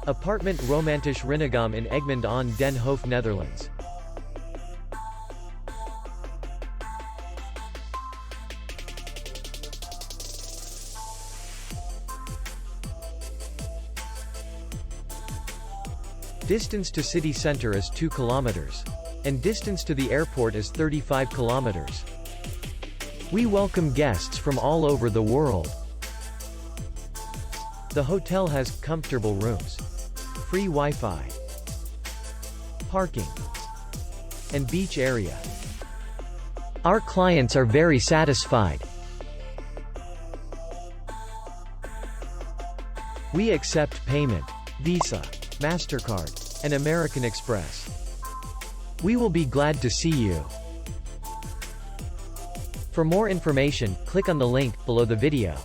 Apartment Romantisch Rinnegom in Egmond aan den Hoef, Netherlands. Distance to city center is 2 kilometers. And distance to the airport is 35 kilometers. We welcome guests from all over the world. The hotel has comfortable rooms, free Wi-Fi, parking, and beach area. Our clients are very satisfied. We accept payment, Visa, MasterCard, and American Express. We will be glad to see you. For more information, click on the link below the video.